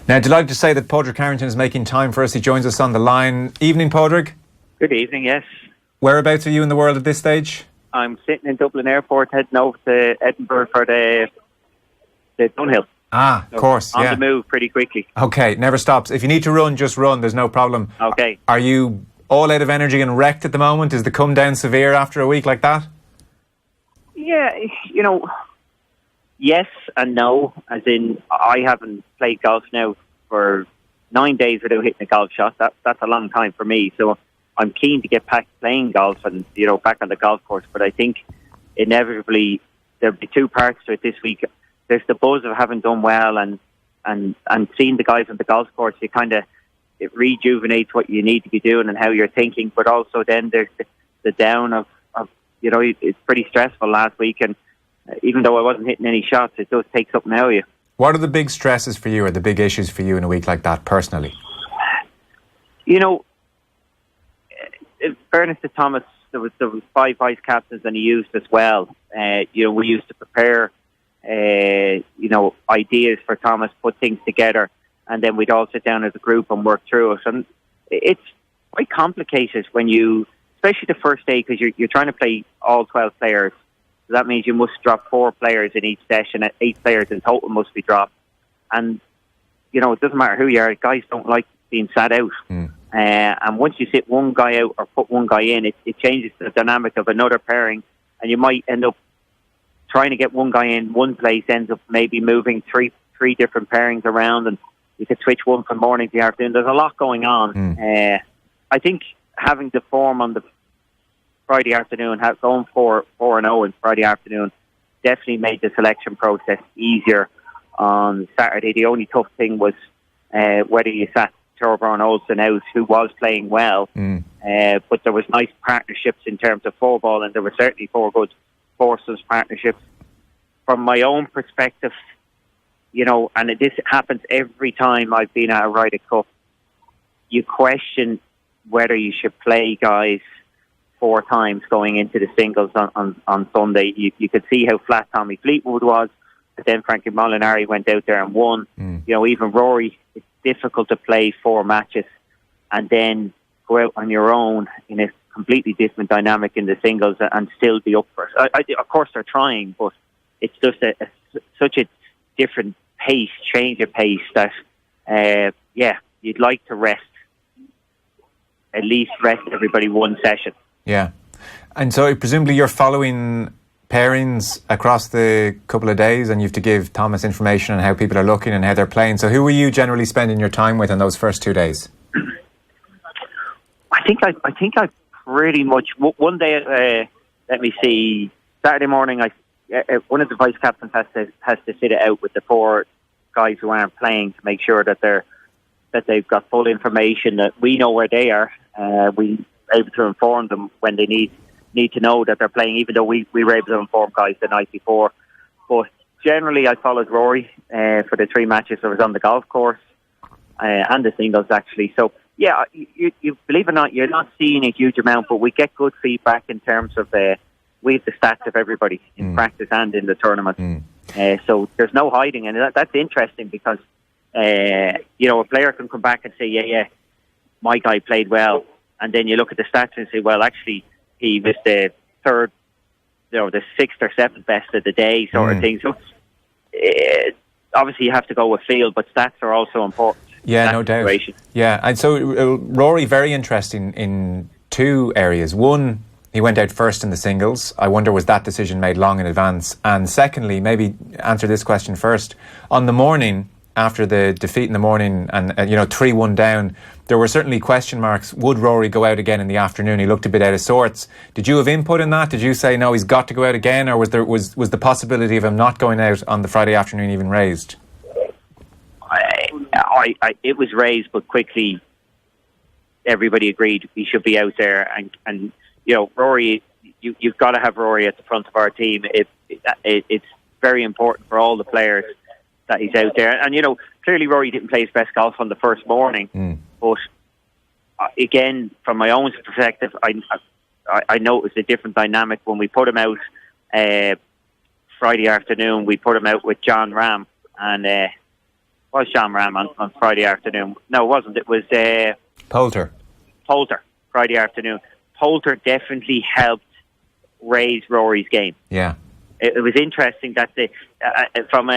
Now, delighted to say that Padraig Harrington is making time for us. He joins us on the line. Evening, Padraig. Good evening, yes. Whereabouts are you in the world at this stage? I'm sitting in Dublin Airport heading over to Edinburgh for the Dunhill. Of course, On the move pretty quickly. Okay, never stops. If you need to run, just run. There's no problem. Okay. Are you all out of energy and wrecked at the moment? Is the come down severe after a week like that? Yeah, yes and no. As in, I haven't played golf now for 9 days without hitting a golf shot. That's a long time for me. So I'm keen to get back playing golf and, back on the golf course. But I think inevitably there'll be two parts to it this week. There's the buzz of having done well and seeing the guys on the golf course. It rejuvenates what you need to be doing and how you're thinking. But also then there's the down of it's pretty stressful last week. And even though I wasn't hitting any shots, it does take something out of you. What are the big stresses for you or the big issues for you in a week like that personally? In fairness to Thomas, there was 5 vice captains and he used as well. We used to prepare, ideas for Thomas, put things together, and then we'd all sit down as a group and work through it. And it's quite complicated when especially the first day, because you're trying to play all 12 players. So that means you must drop 4 players in each session. 8 players in total must be dropped. And, it doesn't matter who you are. Guys don't like being sat out. And once you sit one guy out or put one guy in, it changes the dynamic of another pairing. And you might end up trying to get one guy in one place, ends up maybe moving three different pairings around. And you could switch one from morning to afternoon. There's a lot going on. I think having the form on the Friday afternoon, going 4-0 in Friday afternoon, definitely made the selection process easier on Saturday. The only tough thing was whether you sat Torbjorn Olsen out, who was playing well, but there was nice partnerships in terms of four-ball, and there were certainly 4 good foursomes partnerships. From my own perspective, and this happens every time I've been at a Ryder Cup, you question whether you should play guys 4 times going into the singles on Sunday. You could see how flat Tommy Fleetwood was, but then Frankie Molinari went out there and won. Even Rory, it's difficult to play 4 matches and then go out on your own in a completely different dynamic in the singles and still be up for it. Of course they're trying, but it's just such a different pace, change of pace that, you'd like to at least rest everybody one session. Yeah. And so presumably you're following pairings across the couple of days and you have to give Thomas information on how people are looking and how they're playing. So who were you generally spending your time with in those first 2 days? I think I pretty much, one day, let me see, Saturday morning, one of the vice captains has to sit it out with the 4 guys who aren't playing to make sure that they've got full information, that we know where they are. We able to inform them when they need to know that they're playing, even though we were able to inform guys the night before. But generally I followed Rory for the 3 matches I was on the golf course and the singles actually. So yeah, you believe it or not, you're not seeing a huge amount, but we get good feedback in terms of we have the stats of everybody in practice and in the tournament. So there's no hiding, and that's interesting because a player can come back and say, yeah, my guy played well. And then you look at the stats and say, well, actually, he was the 3rd, the 6th or 7th best of the day sort of thing. So, obviously, you have to go with field, but stats are also important. Yeah, no doubt. Yeah, and so Rory, very interesting in 2 areas. One, he went out first in the singles. I wonder, was that decision made long in advance? And secondly, maybe answer this question first. On the morning, after the defeat in the morning and 3-1 down, there were certainly question marks. Would Rory go out again in the afternoon? He looked a bit out of sorts. Did you have input in that? Did you say, no, he's got to go out again? Or was the possibility of him not going out on the Friday afternoon even raised? It was raised, but quickly everybody agreed he should be out there. And Rory, you've got to have Rory at the front of our team. It's very important for all the players that he's out there. And, clearly Rory didn't play his best golf on the first morning. But, again, from my own perspective, I noticed a different dynamic when we put him out Friday afternoon. We put him out with John Ram. And was Sean Ram on Friday afternoon. No, it wasn't. It was Poulter. Friday afternoon. Poulter definitely helped raise Rory's game. Yeah. It was interesting that from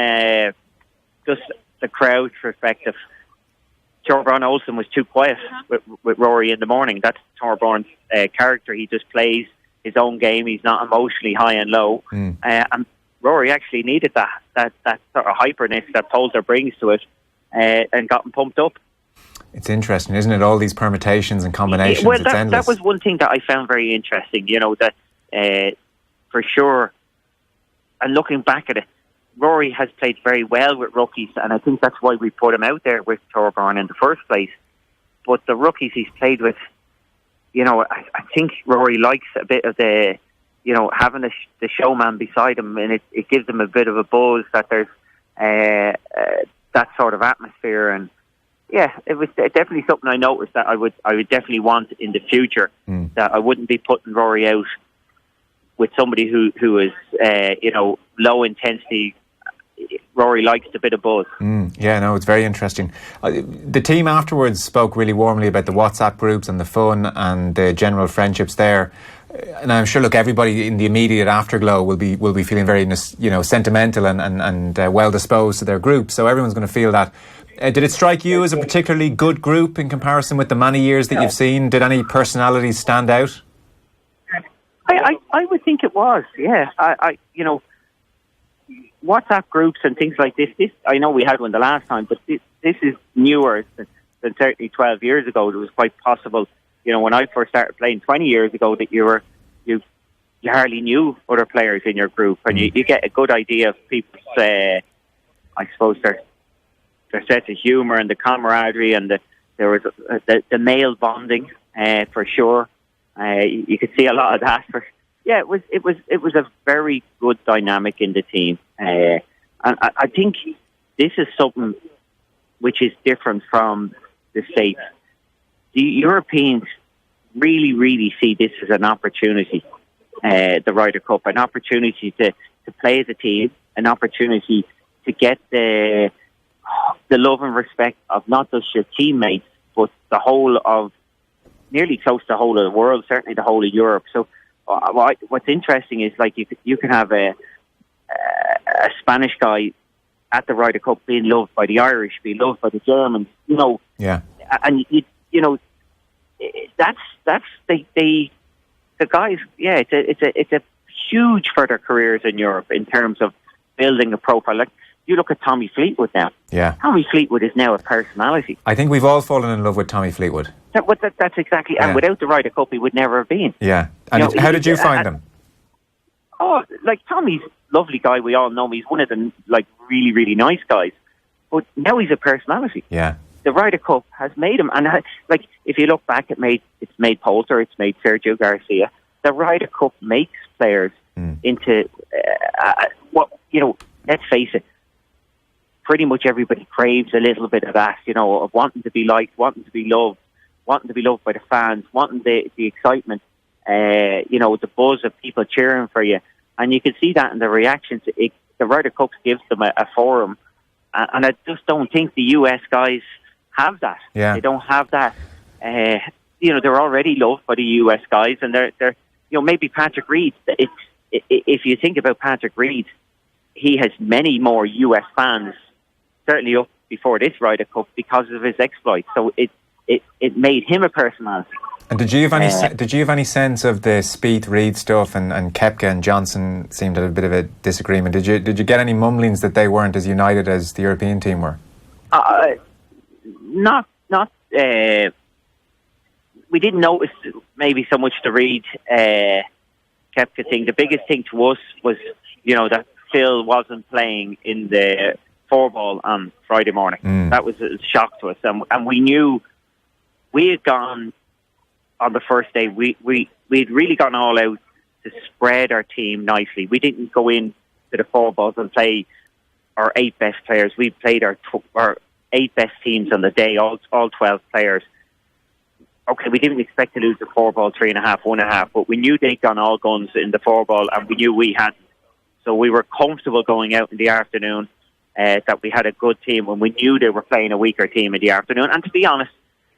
just the crowd perspective, Torbjorn Olsen was too quiet with Rory in the morning. That's Torbjorn's character. He just plays his own game. He's not emotionally high and low. And Rory actually needed that sort of hyperness that Poulter brings to it, and got him pumped up. It's interesting, isn't it? All these permutations and combinations. Well, it's endless. That was one thing that I found very interesting. That for sure. And looking back at it, Rory has played very well with rookies, and I think that's why we put him out there with Torbjorn in the first place. But the rookies he's played with, I think Rory likes a bit of the, having the showman beside him, and it gives him a bit of a buzz that there's that sort of atmosphere. And yeah, it was definitely something I noticed that I would definitely want in the future. That I wouldn't be putting Rory out with somebody who is low intensity. Rory likes a bit of buzz. Yeah, no, it's very interesting. The team afterwards spoke really warmly about the WhatsApp groups and the fun and the general friendships there. And I'm sure, look, everybody in the immediate afterglow will be feeling very, sentimental and well disposed to their group. So everyone's going to feel that. Did it strike you as a particularly good group in comparison with the many years that you've seen? Did any personalities stand out? I would think it was, yeah. WhatsApp groups and things like this, I know we had one the last time, but this is newer than certainly 12 years ago. It was quite possible, when I first started playing 20 years ago, that you hardly knew other players in your group, and you get a good idea of people's, I suppose, their sense of humour and the camaraderie, and there was the male bonding, for sure. You could see a lot of that. Yeah, it was a very good dynamic in the team, and I think this is something which is different from the States. The Europeans really, really see this as an opportunity, the Ryder Cup, an opportunity to play as a team, an opportunity to get the love and respect of not just your teammates, but the whole of, nearly close to the whole of the world, certainly the whole of Europe. So what's interesting is, like, you can have a Spanish guy at the Ryder Cup being loved by the Irish, being loved by the Germans, Yeah. And that's the guys. Yeah, it's a huge for their careers in Europe in terms of building a profile. Like, you look at Tommy Fleetwood now. Yeah. Tommy Fleetwood is now a personality. I think we've all fallen in love with Tommy Fleetwood. That's exactly, and without the Ryder Cup, he would never have been. Yeah. And how did you find him? Oh, like, Tommy's a lovely guy. We all know him. He's one of the, really, really nice guys. But now he's a personality. Yeah. The Ryder Cup has made him, and if you look back, it's made Poulter, it's made Sergio Garcia. The Ryder Cup makes players into let's face it. Pretty much everybody craves a little bit of that, of wanting to be liked, wanting to be loved by the fans, wanting the excitement, the buzz of people cheering for you. And you can see that in the reactions. The Ryder Cup gives them a forum. And I just don't think the US guys have that. Yeah. They don't have that. They're already loved by the US guys. And they're maybe Patrick Reed. If you think about Patrick Reed, he has many more US fans, certainly up before this Ryder Cup, because of his exploits. So it made him a personality. And did you have any sense of the Spieth Reed stuff and Koepka and Johnson seemed to have a bit of a disagreement? Did you get any mumblings that they weren't as united as the European team were? Not. We didn't notice maybe so much the Reed Koepka thing. The biggest thing to us was that Phil wasn't playing in the 4-ball on Friday morning. That was a shock to us, and we knew we had gone on the first day. We'd really gone all out to spread our team nicely. We didn't go in to the 4-balls and play our 8 best players. We played our 8 best teams on the day, all 12 players. Okay, we didn't expect to lose the 4-ball 3.5, 1.5, but we knew they'd gone all guns in the 4-ball, and we knew we hadn't. So we were comfortable going out in the afternoon. that we had a good team when we knew they were playing a weaker team in the afternoon. And to be honest,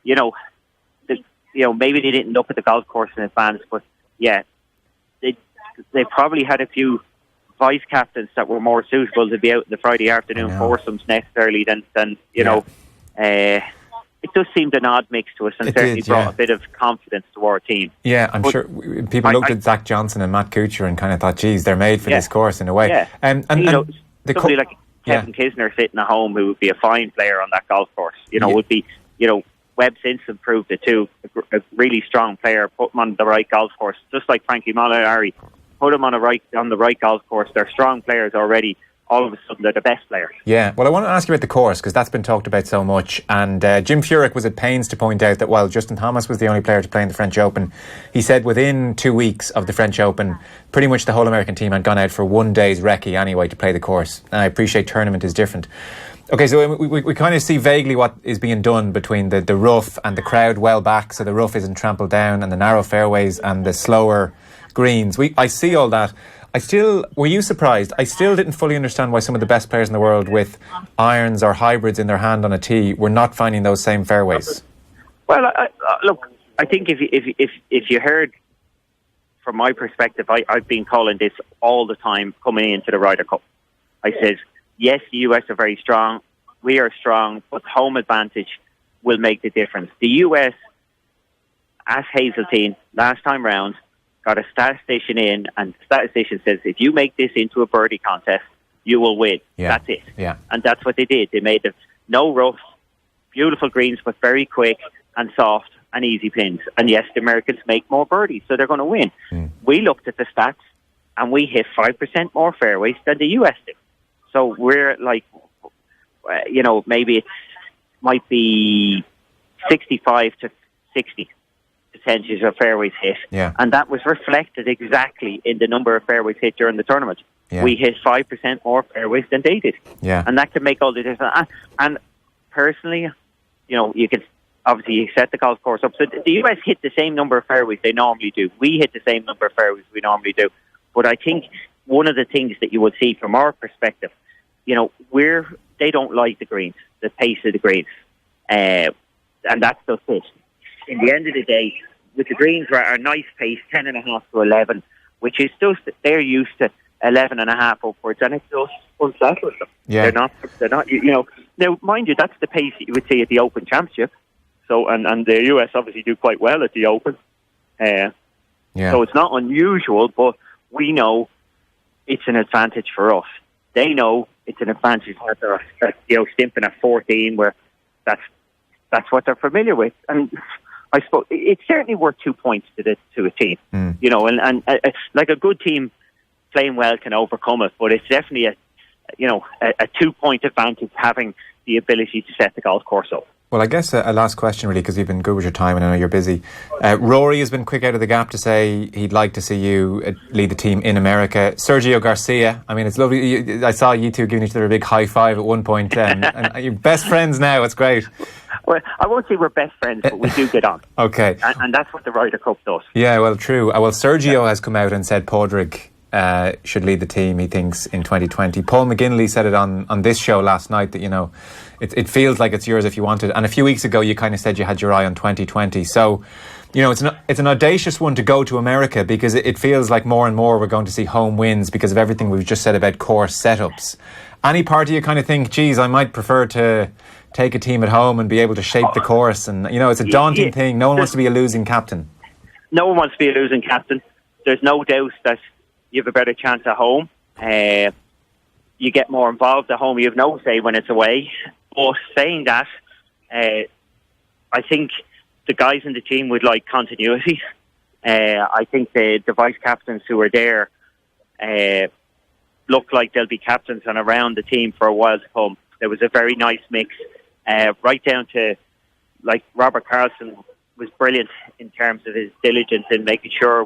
maybe they didn't look at the golf course in advance, but yeah, they probably had a few vice captains that were more suitable to be out in the Friday afternoon foursomes necessarily than you know. It does seem an odd mix to us, and certainly brought a bit of confidence to our team. Yeah, I'm sure people looked at Zach Johnson and Matt Kuchar and kind of thought, geez, they're made for this course in a way. Yeah. Somebody like Kevin Kisner sitting at home who would be a fine player on that golf course, would be, Webb Simpson proved it too, a really strong player, put him on the right golf course, just like Frankie Molinari, put him on the right golf course. They're strong players already. All of a sudden, they're the best players. Yeah, well, I want to ask you about the course, because that's been talked about so much. And Jim Furyk was at pains to point out that while Justin Thomas was the only player to play in the French Open, he said within 2 weeks of the French Open, pretty much the whole American team had gone out for 1 day's recce anyway to play the course. And I appreciate tournament is different. Okay, so we kind of see vaguely what is being done between the rough and the crowd well back, so the rough isn't trampled down, and the narrow fairways and the slower greens. I see all that. Were you surprised? I still didn't fully understand why some of the best players in the world with irons or hybrids in their hand on a tee were not finding those same fairways. Well, look, I think if you heard from my perspective, I've been calling this all the time coming into the Ryder Cup. I said, yes, the US are very strong. We are strong, but home advantage will make the difference. The US, as Hazeltine, last time round, got a statistician in, and the statistician says, if you make this into a birdie contest, you will win. Yeah. That's it. Yeah. And that's what they did. They made it no rough, beautiful greens, but very quick and soft and easy pins. And yes, the Americans make more birdies, so they're going to win. We looked at the stats, and we hit 5% more fairways than the US did. So we're like, maybe it might be 65 to 60 percentage of fairways hit, and that was reflected exactly in the number of fairways hit during the tournament. We hit 5% more fairways than they did, and that can make all the difference. And personally, you can obviously you set the golf course up. So the US hit the same number of fairways they normally do. We hit the same number of fairways we normally do. But I think one of the things that you would see from our perspective, they don't like the greens, the pace of the greens, and that's just it. In the end of the day, with the greens are a nice pace, 10.5 to 11, which is just they're used to 11.5 upwards, and it just unsettles them. They're not. Now, mind you, that's the pace that you would see at the Open Championship. So, and the US obviously do quite well at the Open. So it's not unusual, but we know it's an advantage for us. They know it's an advantage that they're stimping at 14, where that's what they're familiar with. And I suppose it's certainly worth 2 points to a team, and like a good team playing well can overcome it, but it's definitely a 2-point advantage having the ability to set the golf course up. Well, I guess a last question really, because you've been good with your time and I know you're busy. Rory has been quick out of the gap to say he'd like to see you lead the team in America. Sergio Garcia, I mean, it's lovely. I saw you two giving each other a big high five at one point, and you're best friends now. It's great. Well, I won't say we're best friends, but we do get on. Okay. And that's what the Ryder Cup does. Yeah, well, true. Well, Sergio has come out and said Padraig should lead the team, he thinks, in 2020. Paul McGinley said it on this show last night that, it feels like it's yours if you want it. And a few weeks ago, you kind of said you had your eye on 2020. So, it's an audacious one to go to America, because it feels like more and more we're going to see home wins because of everything we've just said about course setups. Any part of you kind of think, geez, I might prefer to take a team at home and be able to shape the course? And, it's a daunting thing. No one wants to be a losing captain. No one wants to be a losing captain. There's no doubt that you have a better chance at home. You get more involved at home. You have no say when it's away. But saying that, I think the guys in the team would like continuity. I think the vice captains who are there look like they'll be captains and around the team for a while to come. There was a very nice mix, right down to, like, Robert Carlson was brilliant in terms of his diligence in making sure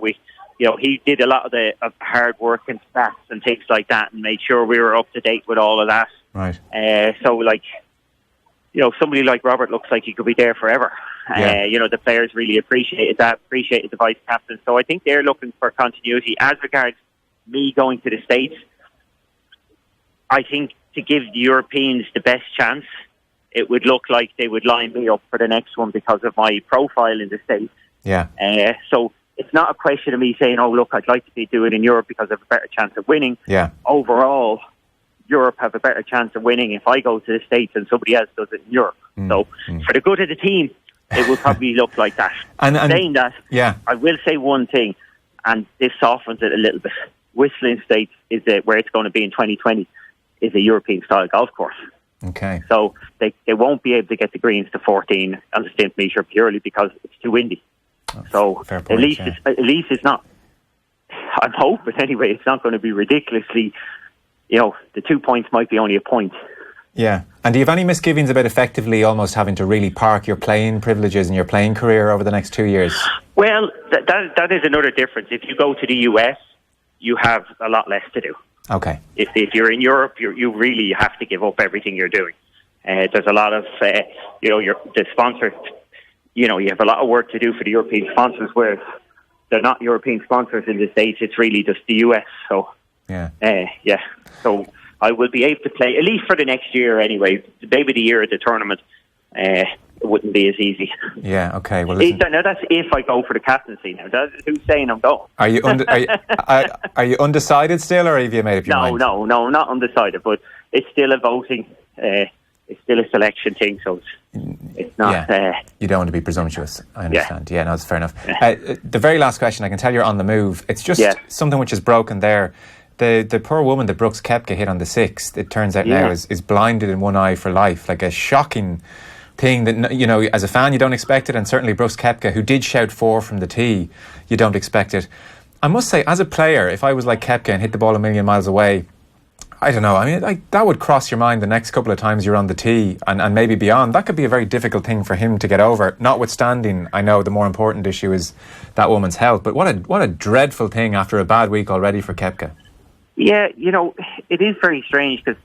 he did a lot of the hard work and stats and things like that, and made sure we were up to date with all of that. Right. Somebody like Robert looks like he could be there forever. The players really appreciated the vice captain. So I think they're looking for continuity. As regards me going to the States, I think to give the Europeans the best chance, it would look like they would line me up for the next one because of my profile in the States. Yeah. So it's not a question of me saying, oh, look, I'd like to do it in Europe because I have a better chance of winning. Yeah. Overall, Europe have a better chance of winning if I go to the States and somebody else does it in Europe. So for the good of the team, it will probably look like that. And saying that, yeah. I will say one thing, and this softens it a little bit. Whistling States is where it's going to be in 2020 is a European-style golf course. Okay. So they won't be able to get the greens to 14 on the stimp meter purely because it's too windy. So fair point, at least it's not. I'm hoping anyway. It's not going to be ridiculously. The 2 points might be only a point. Yeah. And do you have any misgivings about effectively almost having to really park your playing privileges and your playing career over the next 2 years? Well, that is another difference. If you go to the US, you have a lot less to do. Okay. If you're in Europe, you really have to give up everything you're doing. There's a lot of, the sponsors, you have a lot of work to do for the European sponsors, whereas they're not European sponsors in the States. It's really just the US. So, yeah. So I will be able to play, at least for the next year anyway, maybe the year at the tournament. It wouldn't be as easy. Yeah, okay. Well, now that's if I go for the captaincy. Now, who's saying I'm going? Are you are you undecided still, or have you made up your mind? No, not undecided, but it's still a voting. It's still a selection thing, so it's not. Yeah. You don't want to be presumptuous. I understand. Yeah, no, that's fair enough. The very last question, I can tell you're on the move. It's just something which is broken there. The poor woman that Brooks Koepka hit on the 6th, it turns out now is blinded in one eye for life. Like a shocking thing that, as a fan you don't expect it, and certainly Brooks Koepka, who did shout 4 from the tee, you don't expect it. I must say, as a player, if I was like Koepka and hit the ball a million miles away, I don't know, I mean, that would cross your mind the next couple of times you're on the tee and maybe beyond. That could be a very difficult thing for him to get over, notwithstanding, I know the more important issue is that woman's health, but what a dreadful thing after a bad week already for Koepka. Yeah, it is very strange because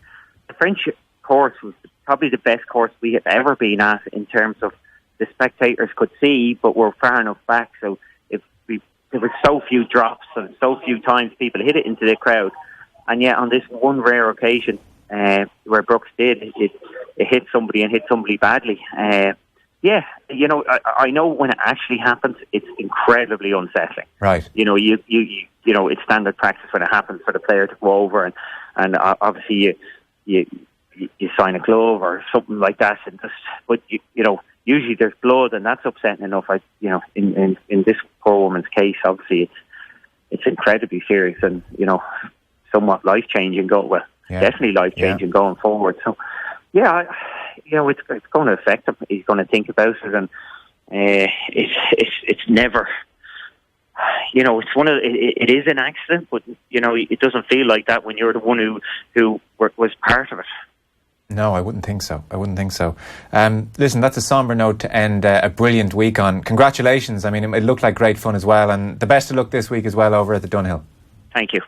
the French course was probably the best course we have ever been at in terms of the spectators could see, but we're far enough back. So there were so few drops and so few times people hit it into the crowd. And yet on this one rare occasion where Brooks did, it hit somebody and hit somebody badly. I know when it actually happens, it's incredibly unsettling. Right. It's standard practice when it happens for the player to go over and obviously you sign a glove or something like that, but usually there's blood, and that's upsetting enough. In this poor woman's case, obviously it's incredibly serious and somewhat life changing. Definitely life changing going forward. So it's going to affect him. He's going to think about it, and it's never. It is an accident, but it doesn't feel like that when you're the one who was part of it. No, I wouldn't think so. Listen, that's a sombre note to end a brilliant week on. Congratulations. I mean, it looked like great fun as well, and the best of luck this week as well over at the Dunhill. Thank you.